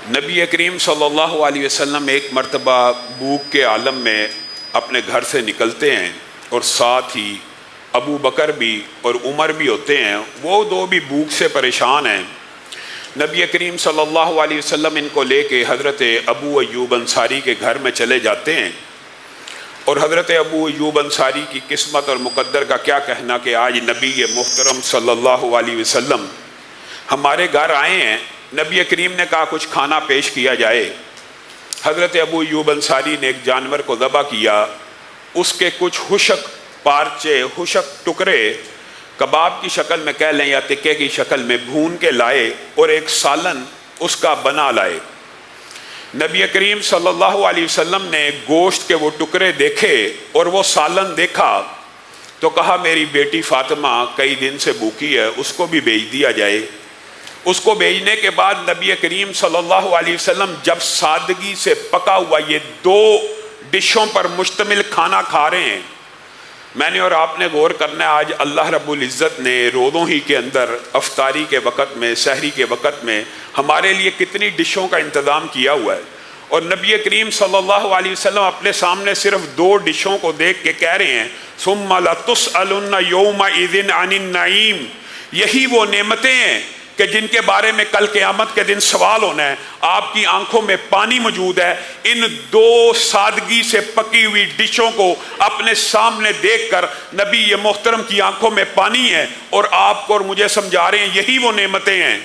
نبی کریم صلی اللہ علیہ وسلم ایک مرتبہ بھوک کے عالم میں اپنے گھر سے نکلتے ہیں اور ساتھ ہی ابو بکر بھی اور عمر بھی ہوتے ہیں، وہ دو بھی بھوک سے پریشان ہیں۔ نبی کریم صلی اللہ علیہ وسلم ان کو لے کے حضرت ابو ایوب انصاری کے گھر میں چلے جاتے ہیں، اور حضرت ابو ایوب انصاری کی قسمت اور مقدر کا کیا کہنا کہ آج نبی محترم صلی اللہ علیہ وسلم ہمارے گھر آئے ہیں۔ نبی کریم نے کہا کچھ کھانا پیش کیا جائے۔ حضرت ابو ایوب انصاری نے ایک جانور کو ذبح کیا، اس کے کچھ خشک پارچے، خشک ٹکڑے کباب کی شکل میں کہہ لیں یا تکے کی شکل میں بھون کے لائے اور ایک سالن اس کا بنا لائے۔ نبی کریم صلی اللہ علیہ وسلم نے گوشت کے وہ ٹکڑے دیکھے اور وہ سالن دیکھا تو کہا میری بیٹی فاطمہ کئی دن سے بھوکی ہے، اس کو بھی بھیج دیا جائے۔ اس کو بھیجنے کے بعد نبی کریم صلی اللہ علیہ وسلم جب سادگی سے پکا ہوا یہ دو ڈشوں پر مشتمل کھانا کھا رہے ہیں، میں نے اور آپ نے غور کرنا ہے آج اللہ رب العزت نے روزوں ہی کے اندر افطاری کے وقت میں، سحری کے وقت میں ہمارے لیے کتنی ڈشوں کا انتظام کیا ہوا ہے، اور نبی کریم صلی اللہ علیہ وسلم اپنے سامنے صرف دو ڈشوں کو دیکھ کے کہہ رہے ہیں ثم لتسألن یومئذ عن النعیم، یہی وہ نعمتیں ہیں کہ جن کے بارے میں کل قیامت کے دن سوال ہونا ہے۔ آپ کی آنکھوں میں پانی موجود ہے، ان دو سادگی سے پکی ہوئی ڈشوں کو اپنے سامنے دیکھ کر نبی یہ محترم کی آنکھوں میں پانی ہے، اور آپ کو اور مجھے سمجھا رہے ہیں یہی وہ نعمتیں ہیں،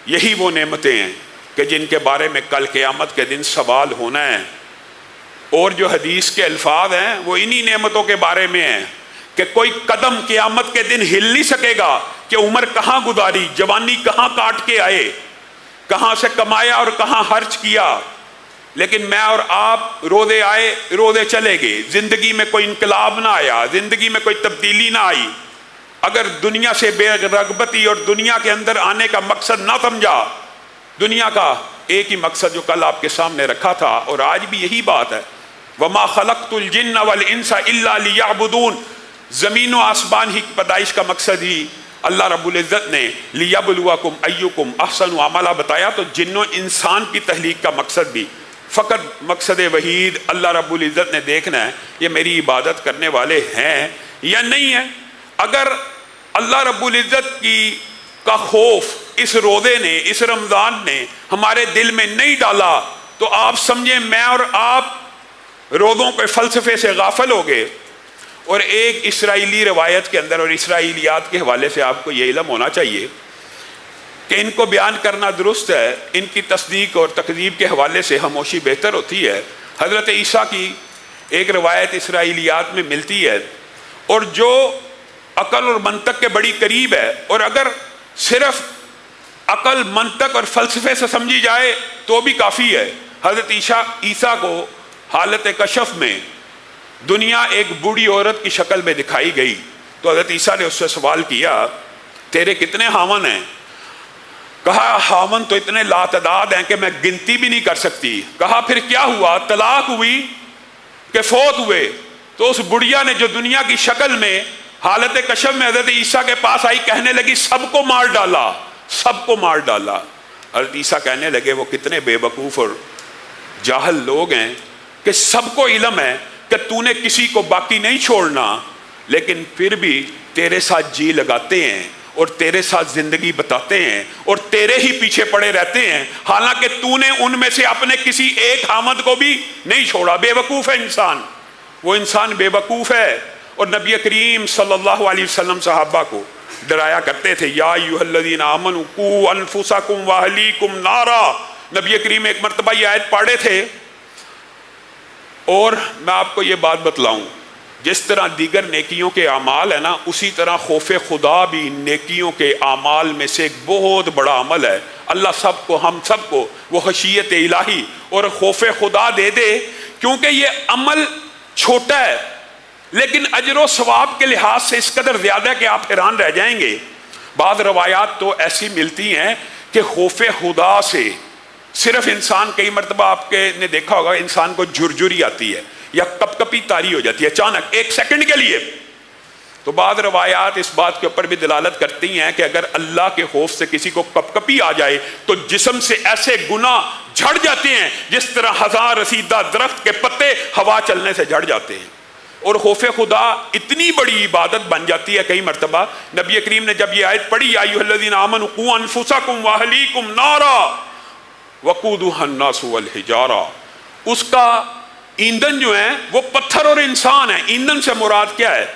یہی وہ نعمتیں ہیں کہ جن کے بارے میں کل قیامت کے دن سوال ہونا ہے۔ اور جو حدیث کے الفاظ ہیں وہ انہی نعمتوں کے بارے میں ہیں کہ کوئی قدم قیامت کے دن ہل نہیں سکے گا کہ عمر کہاں گزاری، جوانی کہاں کاٹ کے آئے، کہاں سے کمایا اور کہاں خرچ کیا، لیکن میں اور آپ روزے آئے روزے چلے گئے، زندگی میں کوئی انقلاب نہ آیا، زندگی میں کوئی تبدیلی نہ آئی۔ اگر دنیا سے بے رغبتی اور دنیا کے اندر آنے کا مقصد نہ سمجھا، دنیا کا ایک ہی مقصد جو کل آپ کے سامنے رکھا تھا اور آج بھی یہی بات ہے، وَمَا خَلَقْتُ الْجِنَّ وَالْإِنسَ إِلَّا لِيَعْبُدُونَ، زمین و آسمان ہی کی پیدائش کا مقصد ہی اللہ رب العزت نے لیبلوکم ایکم احسن عملا بتایا، تو جن و انسان کی تخلیق کا مقصد بھی فقط مقصد وحید اللہ رب العزت نے دیکھنا ہے یہ میری عبادت کرنے والے ہیں یا نہیں ہیں۔ اگر اللہ رب العزت کا خوف اس روزے نے، اس رمضان نے ہمارے دل میں نہیں ڈالا تو آپ سمجھیں میں اور آپ روزوں کے فلسفے سے غافل ہو گئے۔ اور ایک اسرائیلی روایت کے اندر اور اسرائیلیات کے حوالے سے آپ کو یہ علم ہونا چاہیے کہ ان کو بیان کرنا درست ہے، ان کی تصدیق اور تکذیب کے حوالے سے خاموشی بہتر ہوتی ہے۔ حضرت عیسیٰ کی ایک روایت اسرائیلیات میں ملتی ہے اور جو عقل اور منطق کے بڑی قریب ہے، اور اگر صرف عقل منطق اور فلسفے سے سمجھی جائے تو بھی کافی ہے۔ حضرت عیسیٰ کو حالت کشف میں دنیا ایک بوڑھی عورت کی شکل میں دکھائی گئی، تو حضرت عیسیٰ نے اس سے سوال کیا تیرے کتنے خاوند ہیں؟ کہا خاوند تو اتنے لاتعداد ہیں کہ میں گنتی بھی نہیں کر سکتی۔ کہا پھر کیا ہوا؟ طلاق ہوئی کہ فوت ہوئے؟ تو اس بڑھیا نے جو دنیا کی شکل میں حالت کشف میں حضرت عیسیٰ کے پاس آئی کہنے لگی سب کو مار ڈالا، سب کو مار ڈالا۔ حضرت عیسیٰ کہنے لگے وہ کتنے بے وقوف اور جاہل لوگ ہیں کہ سب کو علم ہے کہ تو نے کسی کو باقی نہیں چھوڑنا، لیکن پھر بھی تیرے ساتھ جی لگاتے ہیں اور تیرے ساتھ زندگی بتاتے ہیں اور تیرے ہی پیچھے پڑے رہتے ہیں، حالانکہ تو نے ان میں سے اپنے کسی ایک خامد کو بھی نہیں چھوڑا۔ بے وقوف ہے انسان، وہ انسان بے وقوف ہے۔ اور نبی کریم صلی اللہ علیہ وسلم صحابہ کو ڈرایا کرتے تھے یا ایھا الذین آمنوا قوا انفسکم واہلیکم نارا۔ نبی کریم ایک مرتبہ یہ آیت پڑھے تھے، اور میں آپ کو یہ بات بتلاؤں جس طرح دیگر نیکیوں کے اعمال ہے نا، اسی طرح خوف خدا بھی نیکیوں کے اعمال میں سے ایک بہت بڑا عمل ہے۔ اللہ سب کو، ہم سب کو وہ خشیت الہی اور خوف خدا دے دے، کیونکہ یہ عمل چھوٹا ہے لیکن اجر و ثواب کے لحاظ سے اس قدر زیادہ ہے کہ آپ حیران رہ جائیں گے۔ بعض روایات تو ایسی ملتی ہیں کہ خوف خدا سے صرف انسان، کئی مرتبہ آپ نے دیکھا ہوگا انسان کو جھرجھری آتی ہے یا کپ کپی تاری ہو جاتی ہے اچانک ایک سیکنڈ کے لیے، تو بعض روایات اس بات کے اوپر بھی دلالت کرتی ہیں کہ اگر اللہ کے خوف سے کسی کو کپ کپی آ جائے تو جسم سے ایسے گناہ جھڑ جاتے ہیں جس طرح ہزار رسیدہ درخت کے پتے ہوا چلنے سے جھڑ جاتے ہیں. اور خوف خدا اتنی بڑی عبادت بن جاتی ہے. کئی مرتبہ نبی کریم نے جب یہ آیت پڑھی یا ایھا الذین آمنوا قوا انفسکم واہلیکم نارا وقودھا الناس والحجارہ، اس کا ایندھن جو ہے وہ پتھر اور انسان ہے. ایندھن سے مراد کیا ہے؟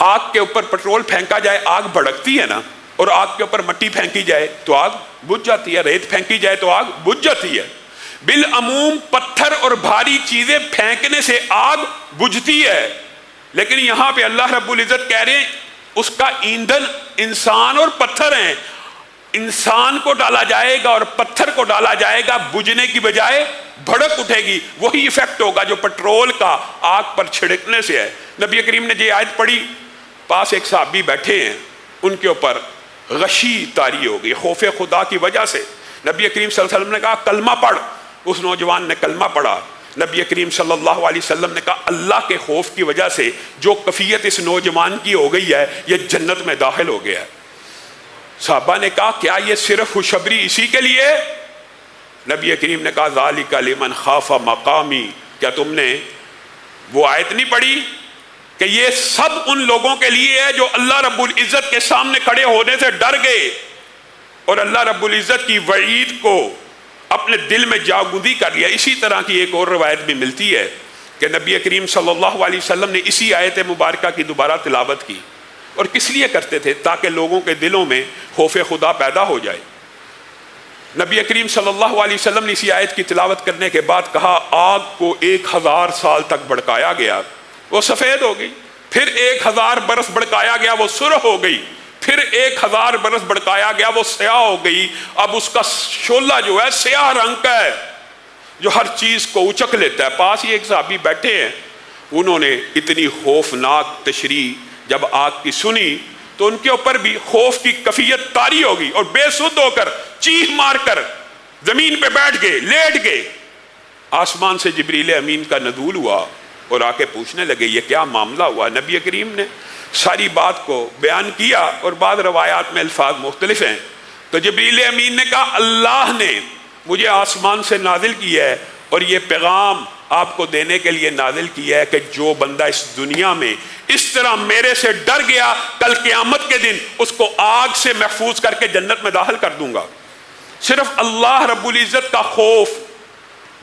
آگ کے اوپر پٹرول پھینکا جائے آگ بھڑکتی ہے نا، اور آگ کے اوپر مٹی پھینکی جائے تو آگ بجھ جاتی ہے، ریت پھینکی جائے تو آگ بجھ جاتی ہے. بالعموم پتھر اور بھاری چیزیں پھینکنے سے آگ بجھتی ہے، لیکن یہاں پہ اللہ رب العزت کہہ رہے ہیں اس کا ایندھن انسان اور پتھر ہیں. انسان کو ڈالا جائے گا اور پتھر کو ڈالا جائے گا، بجھنے کی بجائے بھڑک اٹھے گی. وہی ایفیکٹ ہوگا جو پٹرول کا آگ پر چھڑکنے سے ہے. نبی کریم نے یہ آیت پڑھی، پاس ایک صحابی بیٹھے ہیں، ان کے اوپر غشی طاری ہو گئی خوف خدا کی وجہ سے. نبی کریم صلی اللہ علیہ وسلم نے کہا کلمہ پڑھ. اس نوجوان نے کلمہ پڑھا. نبی کریم صلی اللہ علیہ وسلم نے کہا اللہ کے خوف کی وجہ سے جو کفیت اس نوجوان کی ہو گئی ہے یہ جنت میں داخل ہو گیا ہے. صحابہ نے کہا کیا یہ صرف خوشخبری اسی کے لیے؟ نبی کریم نے کہا ذالک لمن خاف مقامی. کیا تم نے وہ آیت نہیں پڑھی کہ یہ سب ان لوگوں کے لیے ہے جو اللہ رب العزت کے سامنے کھڑے ہونے سے ڈر گئے اور اللہ رب العزت کی وعید کو اپنے دل میں جاگودی کر لیا. اسی طرح کی ایک اور روایت بھی ملتی ہے کہ نبی کریم صلی اللہ علیہ وسلم نے اسی آیت مبارکہ کی دوبارہ تلاوت کی. اور کس لیے کرتے تھے؟ تاکہ لوگوں کے دلوں میں خوف خدا پیدا ہو جائے. نبی کریم صلی اللہ علیہ وسلم نے اسی آیت کی تلاوت کرنے کے بعد کہا آگ کو 1000 سال تک بھڑکایا گیا، وہ سفید ہو گئی. پھر 1000 برس بھڑکایا گیا، وہ سرخ ہو گئی. پھر 1000 برس بھڑکایا گیا، وہ سیاہ ہو گئی. اب اس کا شعلہ جو ہے سیاہ رنگ کا ہے جو ہر چیز کو اچک لیتا ہے. پاس ہی ایک صحابی بیٹھے ہیں، انہوں نے اتنی خوفناک تشریح جب آگ کی سنی تو ان کے اوپر بھی خوف کی کفیت طاری ہو گئی اور بے سدھ ہو کر چیخ مار کر زمین پہ بیٹھ گئے، لیٹ گئے. آسمان سے جبریل امین کا نزول ہوا اور آ کے پوچھنے لگے یہ کیا معاملہ ہوا؟ نبی کریم نے ساری بات کو بیان کیا اور بعض روایات میں الفاظ مختلف ہیں. تو جبریل امین نے کہا اللہ نے مجھے آسمان سے نازل کیا ہے اور یہ پیغام آپ کو دینے کے لیے نازل کیا ہے کہ جو بندہ اس دنیا میں اس طرح میرے سے ڈر گیا، کل قیامت کے دن اس کو آگ سے محفوظ کر کے جنت میں داخل کر دوں گا. صرف اللہ رب العزت کا خوف،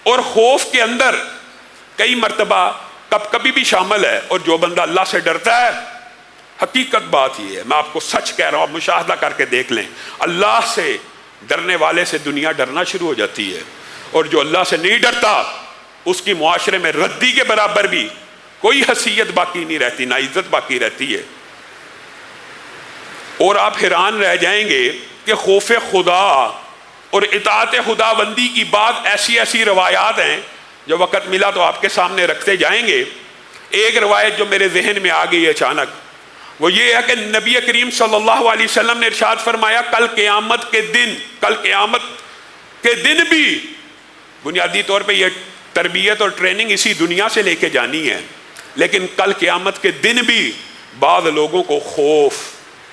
اور خوف کے اندر کئی مرتبہ کب کبھی بھی شامل ہے. اور جو بندہ اللہ سے ڈرتا ہے، حقیقت بات یہ ہے، میں آپ کو سچ کہہ رہا ہوں، مشاہدہ کر کے دیکھ لیں، اللہ سے ڈرنے والے سے دنیا ڈرنا شروع ہو جاتی ہے. اور جو اللہ سے نہیں ڈرتا اس کی معاشرے میں ردی کے برابر بھی کوئی حیثیت باقی نہیں رہتی، نہ عزت باقی رہتی ہے. اور آپ حیران رہ جائیں گے کہ خوف خدا اور اطاعت خدا بندی کی بات ایسی روایات ہیں جو وقت ملا تو آپ کے سامنے رکھتے جائیں گے. ایک روایت جو میرے ذہن میں آ گئی اچانک، وہ یہ ہے کہ نبی کریم صلی اللہ علیہ وسلم نے ارشاد فرمایا کل قیامت کے دن بھی، بنیادی طور پہ یہ تربیت اور ٹریننگ اسی دنیا سے لے کے جانی ہے، لیکن کل قیامت کے دن بھی بعض لوگوں کو خوف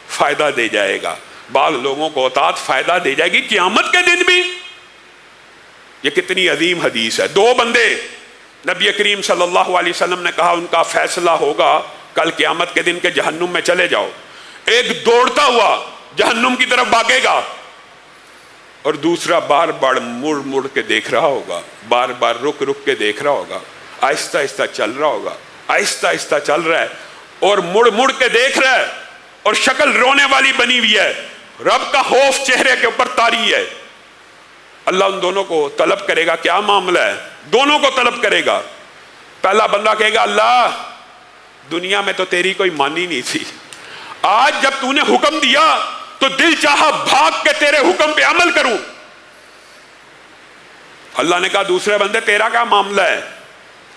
فائدہ دے جائے گا، بعض لوگوں کو اطاعت فائدہ دے جائے گی قیامت کے دن بھی. یہ کتنی عظیم حدیث ہے. 2 بندے نبی کریم صلی اللہ علیہ وسلم نے کہا ان کا فیصلہ ہوگا کل قیامت کے دن کے جہنم میں چلے جاؤ. ایک دوڑتا ہوا جہنم کی طرف بھاگے گا اور دوسرا بار بار مڑ کے دیکھ رہا ہوگا، بار بار رک کے دیکھ رہا ہوگا، آہستہ آہستہ چل رہا ہوگا، آہستہ آہستہ چل رہا ہے اور مڑ کے دیکھ رہا ہے اور شکل رونے والی بنی ہوئی ہے، رب کا خوف چہرے کے اوپر طاری ہے. اللہ ان دونوں کو طلب کرے گا، کیا معاملہ ہے؟ دونوں کو طلب کرے گا. پہلا بندہ کہے گا اللہ دنیا میں تو تیری کوئی مانی نہیں تھی، آج جب تو نے حکم دیا تو دل چاہا بھاگ کے تیرے حکم پہ عمل کروں. اللہ نے کہا دوسرے بندے تیرا کیا معاملہ ہے؟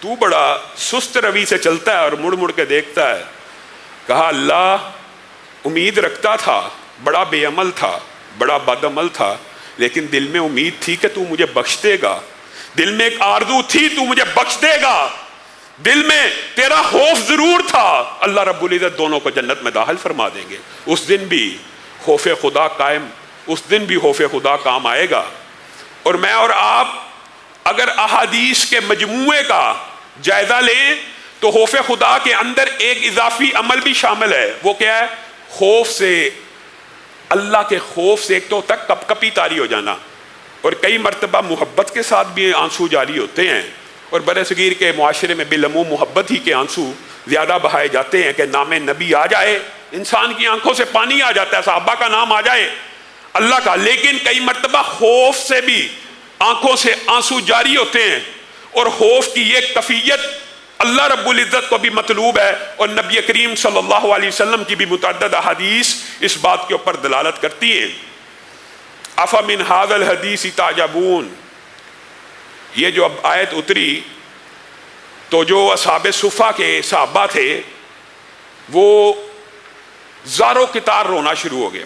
تو بڑا سست روی سے چلتا ہے اور مڑ کے دیکھتا ہے. کہا اللہ امید رکھتا تھا، بڑا بے عمل تھا، بڑا بد عمل تھا، لیکن دل میں امید تھی کہ تو مجھے بخش دے گا، دل میں ایک آرزو تھی تو مجھے بخش دے گا. دل میں تیرا خوف ضرور تھا، اللہ رب العزت دونوں کو جنت میں داخل فرما دیں گے۔ اس دن بھی خوف خدا قائم، اس دن بھی خوف خدا کام آئے گا۔ اور میں اور آپ اگر احادیث کے مجموعے کا جائزہ لیں تو خوف خدا کے اندر ایک اضافی عمل بھی شامل ہے۔ وہ کیا ہے؟ خوف سے، اللہ کے خوف سے ایک تو تک کپ کپی طاری ہو جانا، اور کئی مرتبہ محبت کے ساتھ بھی آنسو جاری ہوتے ہیں، اور برِ صغیر کے معاشرے میں بالعموم محبت ہی کے آنسو زیادہ بہائے جاتے ہیں کہ نام نبی آ جائے انسان کی آنکھوں سے پانی آ جاتا ہے، صحابہ کا نام آ جائے اللہ کا، لیکن کئی مرتبہ خوف سے بھی آنکھوں سے آنسو جاری ہوتے ہیں، اور خوف کی یہ کیفیت اللہ رب العزت کو بھی مطلوب ہے، اور نبی کریم صلی اللہ علیہ وسلم کی بھی متعدد احادیث اس بات کے اوپر دلالت کرتی ہیں۔ افمن ھذا الحدیث تعجبون، یہ جو اب آیت اتری تو جو اصحاب صفہ کے صحابہ تھے وہ زارو کتار رونا شروع ہو گئے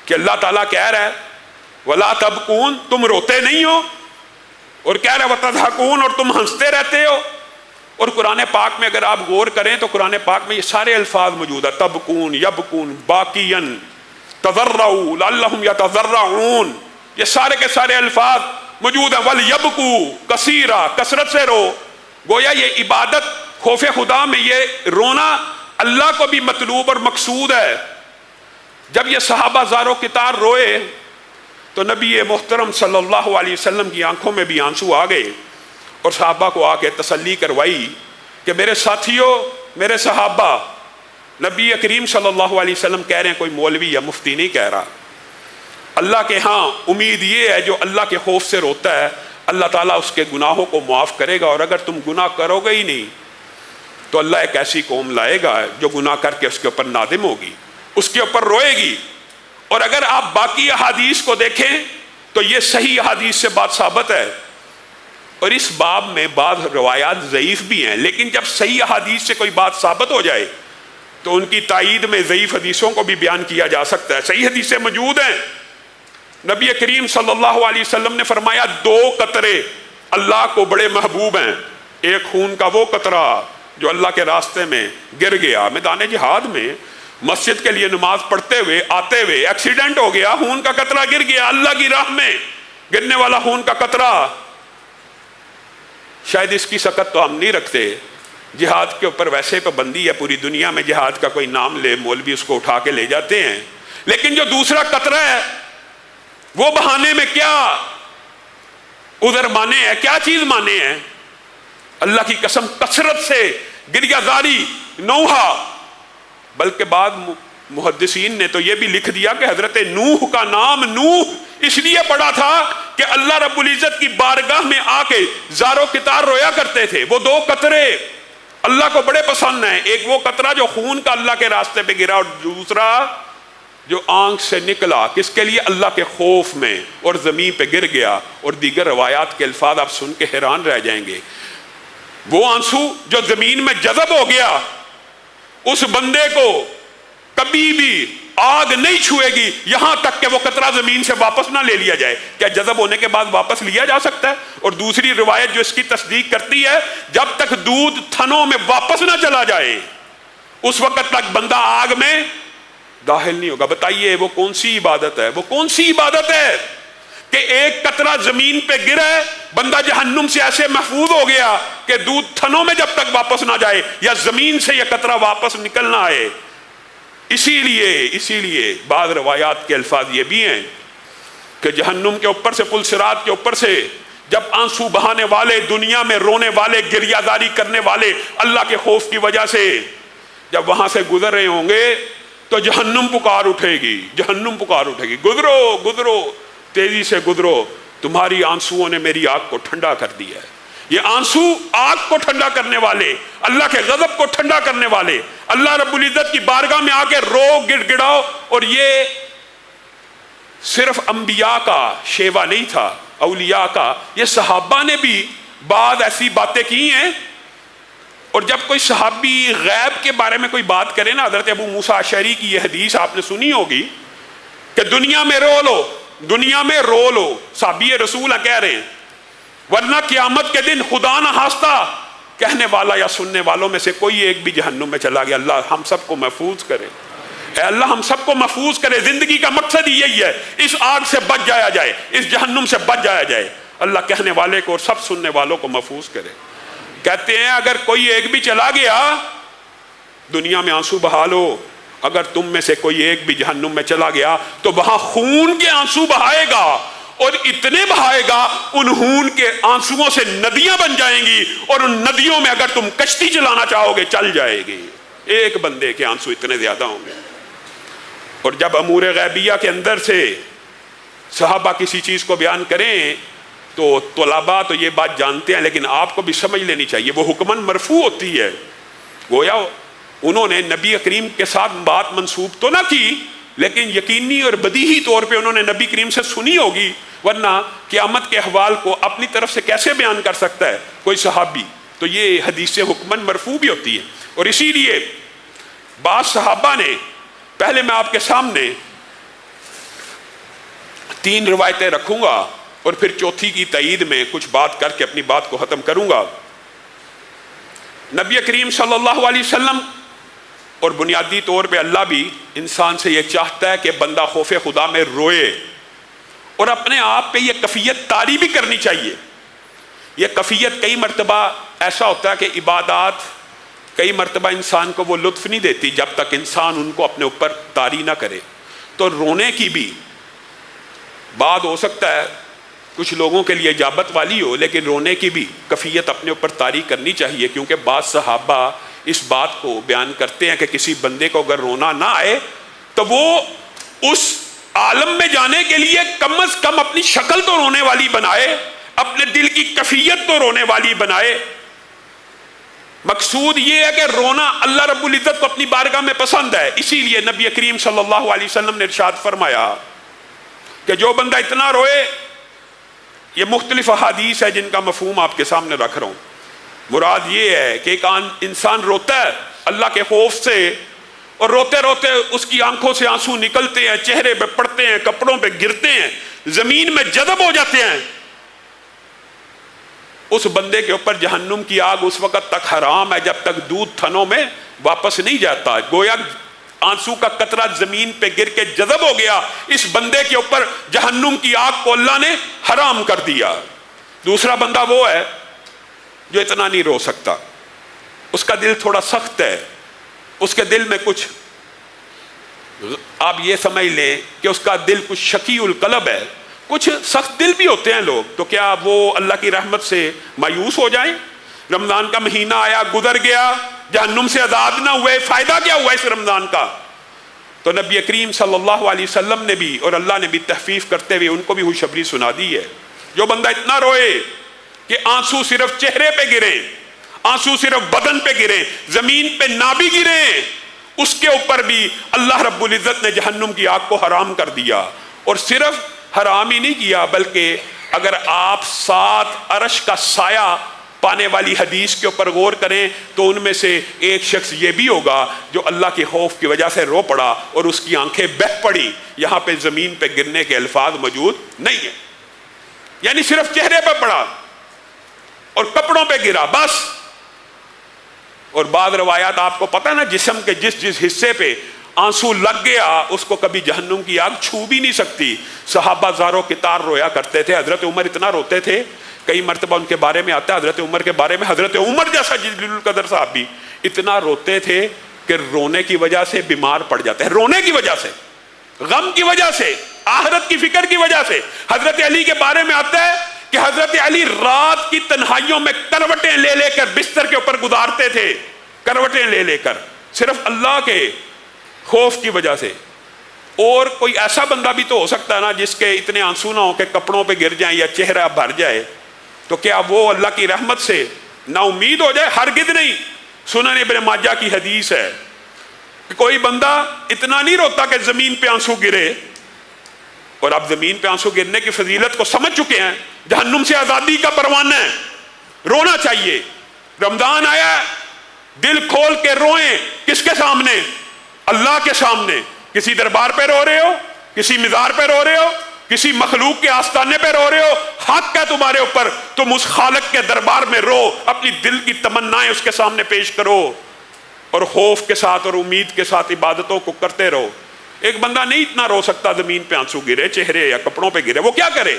کہ اللہ تعالیٰ کہہ رہا ہے وَلَا تَبْكُونَ، تم روتے نہیں ہو، اور کہہ رہا ہے وَتَضْحَكُونَ، اور تم ہنستے رہتے ہو۔ اور قرآن پاک میں اگر آپ غور کریں تو قرآن پاک میں یہ سارے الفاظ موجود ہیں، تبکون، یبکون، باقین، تضرعوا لعلہم یتضرعون، یہ سارے کے سارے الفاظ موجود ہیں۔ وَلْيَبْكُوا کثیرا، کثرت سے رو، گویا یہ عبادت خوف خدا میں یہ رونا اللہ کو بھی مطلوب اور مقصود ہے۔ جب یہ صحابہ زارو کتار روئے تو نبی محترم صلی اللہ علیہ وسلم کی آنکھوں میں بھی آنسو آ گئے، اور صحابہ کو آ کے تسلی کروائی کہ میرے ساتھیوں، میرے صحابہ، نبی کریم صلی اللہ علیہ وسلم کہہ رہے ہیں، کوئی مولوی یا مفتی نہیں کہہ رہا، اللہ کے ہاں امید یہ ہے جو اللہ کے خوف سے روتا ہے اللہ تعالیٰ اس کے گناہوں کو معاف کرے گا، اور اگر تم گناہ کرو گے ہی نہیں تو اللہ ایک ایسی قوم لائے گا جو گناہ کر کے اس کے اوپر نادم ہوگی، اس کے اوپر روئے گی۔ اور اگر آپ باقی احادیث کو دیکھیں تو یہ صحیح احادیث سے بات ثابت ہے، اور اس باب میں بعض روایات ضعیف بھی ہیں، لیکن جب صحیح احادیث سے کوئی بات ثابت ہو جائے تو ان کی تائید میں ضعیف حدیثوں کو بھی بیان کیا جا سکتا ہے۔ صحیح حدیثیں موجود ہیں، نبی کریم صلی اللہ علیہ وسلم نے فرمایا دو قطرے اللہ کو بڑے محبوب ہیں، ایک خون کا وہ قطرہ جو اللہ کے راستے میں گر گیا، میدان جہاد میں مسجد کے لیے نماز پڑھتے ہوئے آتے ہوئے ایکسیڈنٹ ہو گیا، خون کا قطرہ گر گیا، اللہ کی راہ میں گرنے والا خون کا قطرہ، شاید اس کی سکت تو ہم نہیں رکھتے۔ جہاد کے اوپر ویسے پابندی ہے پوری دنیا میں، جہاد کا کوئی نام لے مولوی اس کو اٹھا کے لے جاتے ہیں، لیکن جو دوسرا قطرہ ہے وہ بہانے میں کیا عذر مانے ہیں، کیا چیز مانے ہیں؟ اللہ کی قسم کثرت سے گریہ زاری، نوحہ، بلکہ بعض محدثین نے تو یہ بھی لکھ دیا کہ حضرت نوح کا نام نوح اس لیے پڑا تھا کہ اللہ رب العزت کی بارگاہ میں آ کے زارو کتار رویا کرتے تھے۔ وہ دو قطرے اللہ کو بڑے پسند ہیں، ایک وہ قطرہ جو خون کا اللہ کے راستے پہ گرا، اور دوسرا جو آنکھ سے نکلا، کس کے لیے؟ اللہ کے خوف میں، اور زمین پہ گر گیا۔ اور دیگر روایات کے الفاظ آپ سن کے حیران رہ جائیں گے، وہ آنسو جو زمین میں جذب ہو گیا، اس بندے کو کبھی بھی آگ نہیں چھوئے گی یہاں تک کہ وہ قطرہ زمین سے واپس نہ لے لیا جائے۔ کیا جذب ہونے کے بعد واپس لیا جا سکتا ہے؟ اور دوسری روایت جو اس کی تصدیق کرتی ہے، جب تک دودھ تھنوں میں واپس نہ چلا جائے اس وقت تک بندہ آگ میں داخل نہیں ہوگا۔ بتائیے وہ کون سی عبادت ہے؟ وہ کون سی عبادت ہے کہ ایک قطرہ زمین پہ گرا ہے، بندہ جہنم سے ایسے محفوظ ہو گیا کہ دودھ تھنوں میں جب تک واپس نہ جائے یا زمین سے یہ قطرہ واپس نکل نہ آئے۔ اسی لیے بعض روایات کے الفاظ یہ بھی ہیں کہ جہنم کے اوپر سے، پل صراط کے اوپر سے جب آنسو بہانے والے، دنیا میں رونے والے، گریہ زاری کرنے والے اللہ کے خوف کی وجہ سے جب وہاں سے گزر رہے ہوں گے تو جہنم پکار اٹھے گی، جہنم پکار اٹھے گی، گزرو گزرو، تیزی سے گزرو، تمہاری آنسوؤں نے میری آگ کو ٹھنڈا کر دیا ہے۔ یہ آنسو آگ کو ٹھنڈا کرنے والے، اللہ کے غضب کو ٹھنڈا کرنے والے، اللہ رب العزت کی بارگاہ میں آ کے رو گڑ گڑاؤ۔ اور یہ صرف انبیاء کا شیوا نہیں تھا، اولیاء کا، یہ صحابہ نے بھی بعض ایسی باتیں کی ہیں۔ اور جب کوئی صحابی غیب کے بارے میں کوئی بات کرے نا، حضرت ابو موسیٰ اشعری کی یہ حدیث آپ نے سنی ہوگی کہ دنیا میں رو لو، دنیا میں رو لو، صحابی رسول کہہ رہے ہیں، ورنہ قیامت کے دن خدا نہ خواستہ کہنے والا یا سننے والوں میں سے کوئی ایک بھی جہنم میں چلا گیا، اللہ ہم سب کو محفوظ کرے، اے اللہ ہم سب کو محفوظ کرے۔ زندگی کا مقصد ہی یہی ہے، اس آگ سے بچ جایا جائے، اس جہنم سے بچ جایا جائے۔ اللہ کہنے والے کو اور سب سننے والوں کو محفوظ کرے۔ کہتے ہیں اگر کوئی ایک بھی چلا گیا، دنیا میں آنسو بہا لو، اگر تم میں سے کوئی ایک بھی جہنم میں چلا گیا تو وہاں خون کے آنسو بہائے گا، اور اتنے بہائے گا ان خون کے آنسوؤں سے ندیاں بن جائیں گی، اور ان ندیوں میں اگر تم کشتی چلانا چاہو گے چل جائے گی۔ ایک بندے کے آنسو اتنے زیادہ ہوں گے۔ اور جب امور غیبیہ کے اندر سے صحابہ کسی چیز کو بیان کریں تو طلباء تو یہ بات جانتے ہیں، لیکن آپ کو بھی سمجھ لینی چاہیے، وہ حکماً مرفوع ہوتی ہے۔ گویا انہوں نے نبی کریم کے ساتھ بات منسوب تو نہ کی، لیکن یقینی اور بدیہی طور پہ انہوں نے نبی کریم سے سنی ہوگی، ورنہ قیامت کے احوال کو اپنی طرف سے کیسے بیان کر سکتا ہے کوئی صحابی؟ تو یہ حدیث حکماً مرفوع بھی ہوتی ہے۔ اور اسی لیے بعض صحابہ نے، پہلے میں آپ کے سامنے 3 روایتیں رکھوں گا اور پھر چوتھی کی تائید میں کچھ بات کر کے اپنی بات کو ختم کروں گا۔ نبی کریم صلی اللہ علیہ وسلم اور بنیادی طور پہ اللہ بھی انسان سے یہ چاہتا ہے کہ بندہ خوف خدا میں روئے، اور اپنے آپ پہ یہ کیفیت طاری بھی کرنی چاہیے۔ یہ کیفیت کئی مرتبہ ایسا ہوتا ہے کہ عبادات کئی مرتبہ انسان کو وہ لطف نہیں دیتی جب تک انسان ان کو اپنے اوپر طاری نہ کرے۔ تو رونے کی بھی بات ہو سکتا ہے کچھ لوگوں کے لیے اجابت والی ہو، لیکن رونے کی بھی کیفیت اپنے اوپر طاری کرنی چاہیے، کیونکہ بعض صحابہ اس بات کو بیان کرتے ہیں کہ کسی بندے کو اگر رونا نہ آئے تو وہ اس عالم میں جانے کے لیے کم از کم اپنی شکل تو رونے والی بنائے، اپنے دل کی کیفیت تو رونے والی بنائے۔ مقصود یہ ہے کہ رونا اللہ رب العزت کو اپنی بارگاہ میں پسند ہے، اسی لیے نبی کریم صلی اللہ علیہ وسلم نے ارشاد فرمایا کہ جو بندہ اتنا روئے، یہ مختلف احادیث ہے جن کا مفہوم آپ کے سامنے رکھ رہا ہوں۔ مراد یہ ہے کہ ایک انسان روتا ہے اللہ کے خوف سے، اور روتے روتے اس کی آنکھوں سے آنسو نکلتے ہیں، چہرے پہ پڑتے ہیں، کپڑوں پہ گرتے ہیں، زمین میں جذب ہو جاتے ہیں، اس بندے کے اوپر جہنم کی آگ اس وقت تک حرام ہے جب تک دودھ تھنوں میں واپس نہیں جاتا۔ گویا آنسو کا قطرہ زمین پہ گر کے جذب ہو گیا، اس بندے کے اوپر جہنم کی آگ کو اللہ نے حرام کر دیا۔ دوسرا بندہ وہ ہے جو اتنا نہیں رو سکتا، اس کا دل تھوڑا سخت ہے، اس کے دل میں کچھ، آپ یہ سمجھ لیں کہ اس کا دل کچھ شقی القلب ہے، کچھ سخت دل بھی ہوتے ہیں لوگ، تو کیا وہ اللہ کی رحمت سے مایوس ہو جائیں؟ رمضان کا مہینہ آیا گزر گیا، جہنم سے آزاد نہ ہوئے، فائدہ کیا ہوا اس رمضان کا؟ تو نبی کریم صلی اللہ علیہ وسلم نے بھی اور اللہ نے بھی تخفیف کرتے ہوئے ان کو بھی خوشخبری سنا دی ہے۔ جو بندہ اتنا روئے کہ آنسو صرف چہرے پہ گرے، آنسو صرف بدن پہ گرے، زمین پہ نہ بھی گرے، اس کے اوپر بھی اللہ رب العزت نے جہنم کی آگ کو حرام کر دیا۔ اور صرف حرام ہی نہیں کیا، بلکہ اگر آپ 7 عرش کا سایہ پانے والی حدیث کے اوپر غور کریں تو ان میں سے ایک شخص یہ بھی ہوگا جو اللہ کے خوف کی وجہ سے رو پڑا اور اس کی آنکھیں بہہ پڑی۔ یہاں پہ زمین پہ گرنے کے الفاظ موجود نہیں ہیں، یعنی صرف چہرے پہ پڑا اور کپڑوں پہ گرا بس۔ اور بعض روایات آپ کو پتہ نا، جسم کے جس حصے پہ آنسو لگ گیا اس کو کبھی جہنم کی آگ چھو بھی نہیں سکتی۔ صحابہ زاروں کتار رویا کرتے تھے، حضرت عمر اتنا روتے تھے، کئی مرتبہ ان کے بارے میں آتا ہے حضرت عمر کے بارے میں، حضرت عمر جیسا جلیل القدر صاحب بھی اتنا روتے تھے کہ رونے کی وجہ سے بیمار پڑ جاتے ہیں، رونے کی وجہ سے، غم کی وجہ سے، آخرت کی فکر کی وجہ سے۔ حضرت علی کے بارے میں آتا ہے کہ حضرت علی رات کی تنہائیوں میں کروٹیں لے لے کر بستر کے اوپر گزارتے تھے، کروٹیں لے لے کر، صرف اللہ کے خوف کی وجہ سے۔ اور کوئی ایسا بندہ بھی تو ہو سکتا ہے نا جس کے اتنے آنسو نہ ہو کہ کپڑوں پہ گر جائیں یا چہرہ بھر جائے، تو کیا وہ اللہ کی رحمت سے نا امید ہو جائے؟ ہرگز نہیں۔ سنن ابن ماجہ کی حدیث ہے کہ کوئی بندہ اتنا نہیں روتا کہ زمین پہ آنسو گرے، اور اب زمین پہ آنسو گرنے کی فضیلت کو سمجھ چکے ہیں، جہنم سے آزادی کا پروانہ ہے، رونا چاہیے۔ رمضان آیا، دل کھول کے روئیں، کس کے سامنے؟ اللہ کے سامنے۔ کسی دربار پہ رو رہے ہو، کسی مزار پہ رو رہے ہو، کسی مخلوق کے آستانے پہ رو رہے ہو، حق ہے تمہارے اوپر، تم اس خالق کے دربار میں رو، اپنی دل کی تمنائیں اس کے سامنے پیش کرو اور خوف کے ساتھ اور امید کے ساتھ عبادتوں کو کرتے رہو۔ ایک بندہ نہیں اتنا رو سکتا زمین پہ آنسو گرے، چہرے یا کپڑوں پہ گرے، وہ کیا کرے؟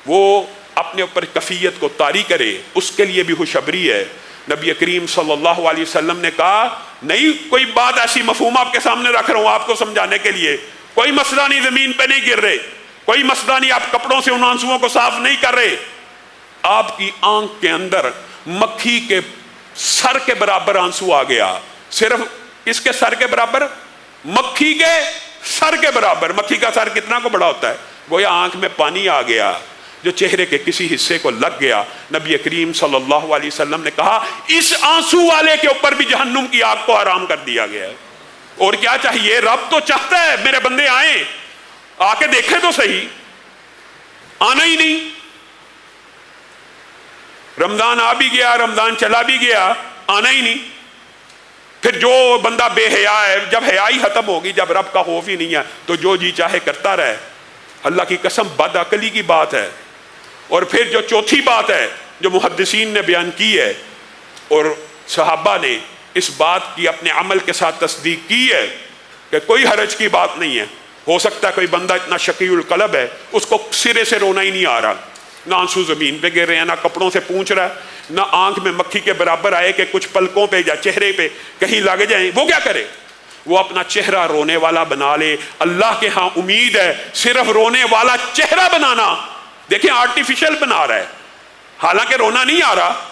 وہ اپنے اوپر کفیت کو طاری کرے، اس کے لیے بھی خوشخبری ہے۔ نبی کریم صلی اللہ علیہ وسلم نے کہا، نہیں کوئی بات ایسی مفہوم آپ کے سامنے رکھ رہا ہوں آپ کو سمجھانے کے لیے، کوئی مسئلہ نہیں زمین پہ نہیں گر رہے، کوئی مسئلہ نہیں آپ کپڑوں سے ان آنسوؤں کو صاف نہیں کر رہے، آپ کی آنکھ کے اندر مکھی کے سر کے برابر آنسو آ گیا۔ صرف کس کے سر کے برابر؟ مکھی کے سر کے برابر۔ مکھی کا سر کتنا کو بڑا ہوتا ہے؟ گویا آنکھ میں پانی آ گیا جو چہرے کے کسی حصے کو لگ گیا۔ نبی کریم صلی اللہ علیہ وسلم نے کہا، اس آنسو والے کے اوپر بھی جہنم کی آگ کو حرام کر دیا گیا ہے۔ اور کیا چاہیے؟ رب تو چاہتا ہے میرے بندے آئیں، آ کے دیکھیں تو صحیح، آنا ہی نہیں۔ رمضان آ بھی گیا، رمضان چلا بھی گیا، آنا ہی نہیں۔ پھر جو بندہ بے حیا ہے، جب حیا ہی ختم ہوگی، جب رب کا خوف ہی نہیں ہے، تو جو جی چاہے کرتا رہے۔ اللہ کی قسم بد عقلی کی بات ہے۔ اور پھر جو چوتھی بات ہے جو محدثین نے بیان کی ہے اور صحابہ نے اس بات کی اپنے عمل کے ساتھ تصدیق کی ہے کہ کوئی حرج کی بات نہیں ہے۔ ہو سکتا ہے کوئی بندہ اتنا شقی القلب ہے، اس کو سرے سے رونا ہی نہیں آ رہا، نہ آنسو زمین پہ گر رہے ہیں، نہ کپڑوں سے پونچھ رہا ہے، نہ آنکھ میں مکھی کے برابر آئے کہ کچھ پلکوں پہ یا چہرے پہ کہیں لگ جائیں، وہ کیا کرے؟ وہ اپنا چہرہ رونے والا بنا لے۔ اللہ کے ہاں امید ہے صرف رونے والا چہرہ بنانا۔ دیکھیں آرٹیفیشل بنا رہا ہے، حالانکہ رونا نہیں آ رہا،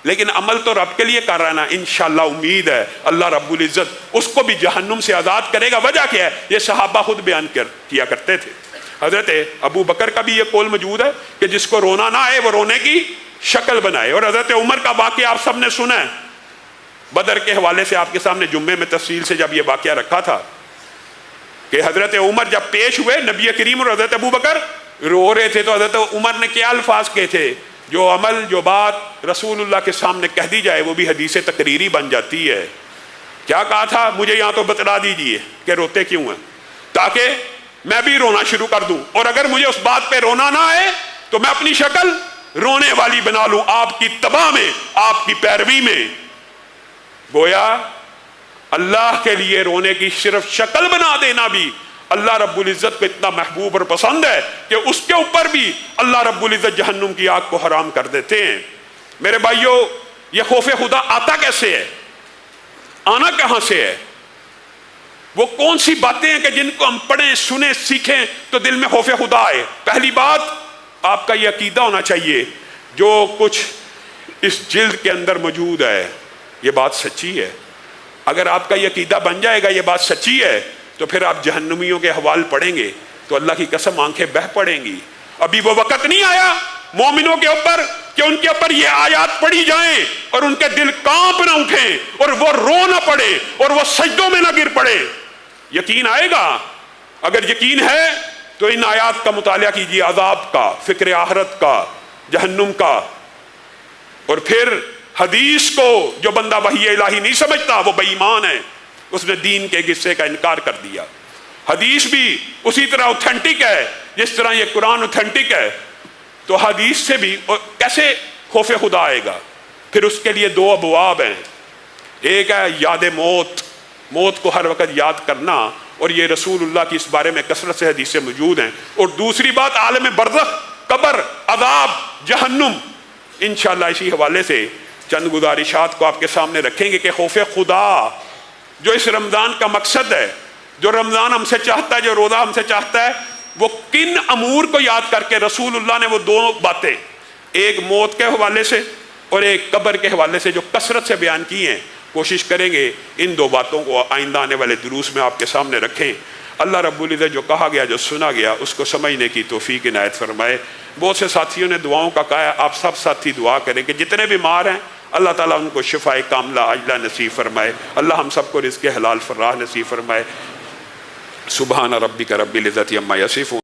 لیکن عمل تو رب کے لیے کر رہا ہے نا۔ انشاءاللہ امید ہے اللہ رب العزت اس کو بھی جہنم سے آزاد کرے گا۔ وجہ کیا ہے؟ یہ صحابہ خود بیان کیا کرتے تھے۔ حضرت ابو بکر کا بھی یہ قول موجود ہے کہ جس کو رونا نہ آئے وہ رونے کی شکل بنائے۔ اور حضرت عمر کا واقعہ آپ سب نے سنا ہے، بدر کے حوالے سے آپ کے سامنے جمعے میں تفصیل سے جب یہ واقعہ رکھا تھا کہ حضرت عمر جب پیش ہوئے، نبی کریم اور حضرت ابو بکر رو رہے تھے، تو حضرت عمر نے کیا الفاظ کہے تھے؟ جو عمل جو بات رسول اللہ کے سامنے کہہ دی جائے وہ بھی حدیث تقریری بن جاتی ہے۔ کیا کہا تھا؟ مجھے یہاں تو بتلا دیجئے کہ روتے کیوں ہیں، تاکہ میں بھی رونا شروع کر دوں، اور اگر مجھے اس بات پہ رونا نہ آئے تو میں اپنی شکل رونے والی بنا لوں آپ کی اتباع میں، آپ کی پیروی میں۔ گویا اللہ کے لیے رونے کی صرف شکل بنا دینا بھی اللہ رب العزت کو اتنا محبوب اور پسند ہے کہ اس کے اوپر بھی اللہ رب العزت جہنم کی آگ کو حرام کر دیتے ہیں۔ میرے بھائیوں، یہ خوف خدا آتا کیسے ہے؟ آنا کہاں سے ہے؟ وہ کون سی باتیں ہیں کہ جن کو ہم پڑھیں، سنیں، سیکھیں تو دل میں خوف خدا آئے؟ پہلی بات، آپ کا یہ عقیدہ ہونا چاہیے جو کچھ اس جلد کے اندر موجود ہے یہ بات سچی ہے۔ اگر آپ کا یہ عقیدہ بن جائے گا یہ بات سچی ہے تو پھر آپ جہنمیوں کے حوال پڑھیں گے تو اللہ کی قسم آنکھیں بہہ پڑیں گی۔ ابھی وہ وقت نہیں آیا مومنوں کے اوپر کہ ان کے اوپر یہ آیات پڑھی جائیں اور ان کے دل کانپ نہ اٹھیں اور وہ رو نہ پڑے اور وہ سجدوں میں نہ گر پڑے۔ یقین آئے گا۔ اگر یقین ہے تو ان آیات کا مطالعہ کیجیے، عذاب کا، فکر آخرت کا، جہنم کا۔ اور پھر حدیث کو جو بندہ وحی الہی نہیں سمجھتا وہ بے ایمان ہے، اس نے دین کے حصے کا انکار کر دیا۔ حدیث بھی اسی طرح اوتھینٹک ہے جس طرح یہ قرآن اوتھینٹک ہے، تو حدیث سے بھی کیسے خوف خدا آئے گا؟ پھر اس کے لیے دو ابواب ہیں، ایک ہے یاد موت، موت کو ہر وقت یاد کرنا، اور یہ رسول اللہ کی اس بارے میں کثرت سے حدیثیں موجود ہیں۔ اور دوسری بات عالم برزخ، قبر، عذاب، جہنم۔ انشاءاللہ اسی حوالے سے چند گزارشات کو آپ کے سامنے رکھیں گے کہ خوف خدا جو اس رمضان کا مقصد ہے، جو رمضان ہم سے چاہتا ہے، جو روزہ ہم سے چاہتا ہے، وہ کن امور کو یاد کر کے رسول اللہ نے وہ دو باتیں، ایک موت کے حوالے سے اور ایک قبر کے حوالے سے جو کثرت سے بیان کی ہیں، کوشش کریں گے ان دو باتوں کو آئندہ آنے والے دروس میں آپ کے سامنے رکھیں۔ اللہ رب العزت جو کہا گیا، جو سنا گیا، اس کو سمجھنے کی توفیق عنایت فرمائے۔ بہت سے ساتھیوں نے دعاؤں کا کہا ہے، آپ سب ساتھی دعا کریں کہ جتنے بیمار ہیں اللہ تعالیٰ ان کو شفائے کاملہ عاجلہ نصیب فرمائے۔ اللہ ہم سب کو رزق حلال فراہ نصیب فرمائے۔ سبحان ربک رب العزت عما یصفون۔